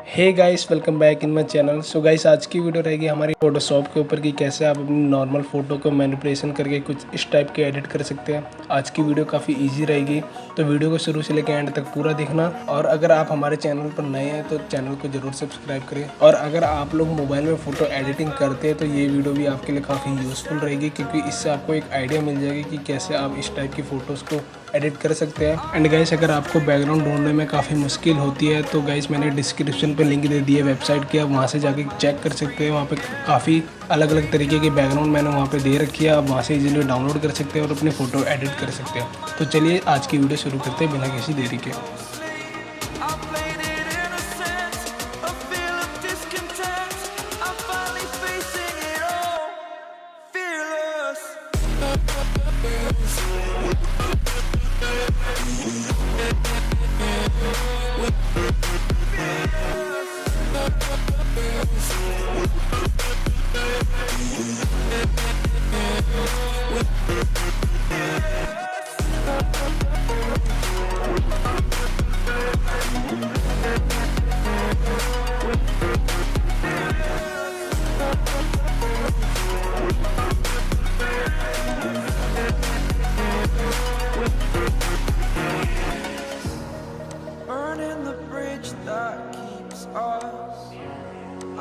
Hey guys, welcome back in my channel. So guys, आज की video रहेगी हमारी फोटोशॉप के ऊपर कि कैसे आप अपनी नॉर्मल फ़ोटो को मैनिपुलेशन करके कुछ इस टाइप के एडिट कर सकते हैं। आज की वीडियो काफ़ी इजी रहेगी, तो वीडियो को शुरू से लेकर एंड तक पूरा देखना। और अगर आप हमारे चैनल पर नए हैं तो चैनल को ज़रूर सब्सक्राइब करें। और अगर आप लोग मोबाइल में फ़ोटो एडिटिंग करते हैं तो ये वीडियो भी आपके लिए काफ़ी यूज़फुल रहेगी, क्योंकि इससे आपको एक आइडिया मिल जाएगी कि कैसे आप इस टाइप की फ़ोटोज़ को एडिट कर सकते हैं। एंड गाइस, अगर आपको बैकग्राउंड ढूंढने में काफ़ी मुश्किल होती है तो गाइस मैंने डिस्क्रिप्शन पे लिंक दे दिया वेबसाइट की, आप वहाँ से जाके चेक कर सकते हैं। वहाँ पे काफ़ी अलग अलग तरीके की बैकग्राउंड मैंने वहाँ पे दे रखी है, आप वहाँ से इजीली डाउनलोड कर सकते हैं और अपनी फ़ोटो एडिट कर सकते हैं। तो चलिए आज की वीडियो शुरू करते हैं बिना किसी देरी के।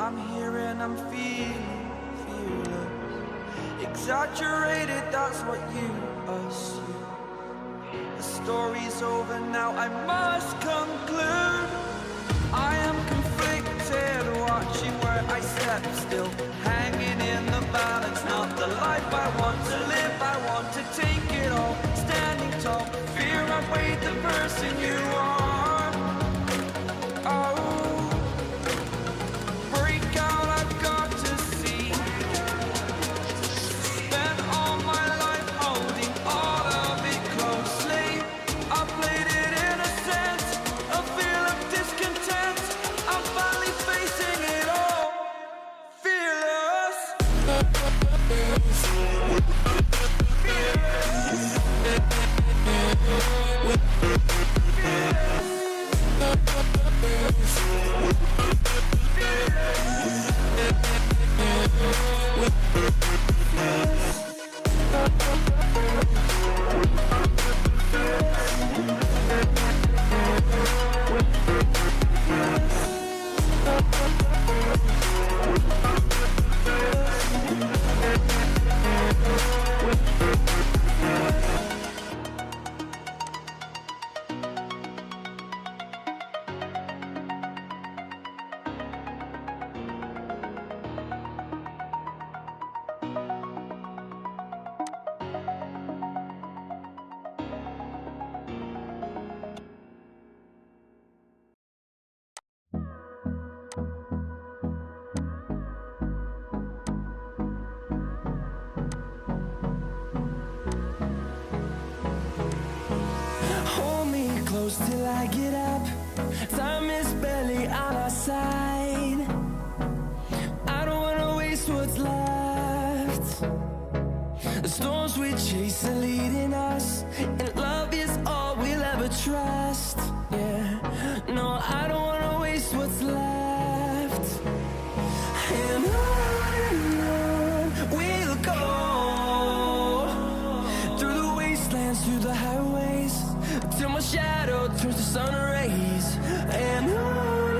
I'm here and I'm feeling fearless. Exaggerated, that's what you assume. The story's over now, I must conclude. I am conflicted, watching where I step still, hanging in the balance. Not the life I want to live, I want to take it all. Standing tall, fear I've weighed the person you are. Oh, close till I get up. Time is barely on our side. I don't wanna waste what's left. The storms we chase are leading us, and love is all we'll ever trust. Yeah, no, I don't wanna waste what's left. And on we'll go, through the wastelands, through the highways, till my shadow turns to sun rays. And on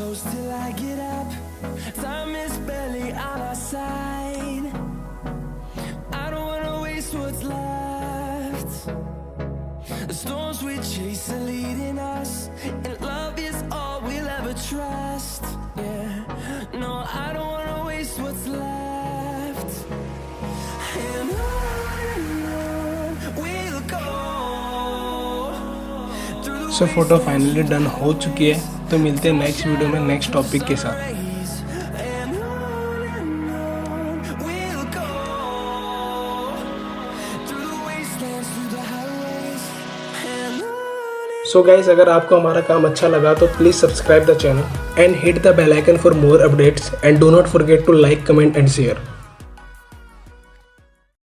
close till I get up. Time is barely on our side. I don't wanna waste what's left. The storms we chase are leading us, and love is all we'll ever trust. Yeah, no, I don't wanna waste what's left. And on we'll go. So photo finally done हो चुकी है, तो मिलते हैं next video में next topic के साथ। So guys, अगर आपको हमारा काम अच्छा लगा तो please subscribe the channel and hit the bell icon for more updates and do not forget to like, comment and share.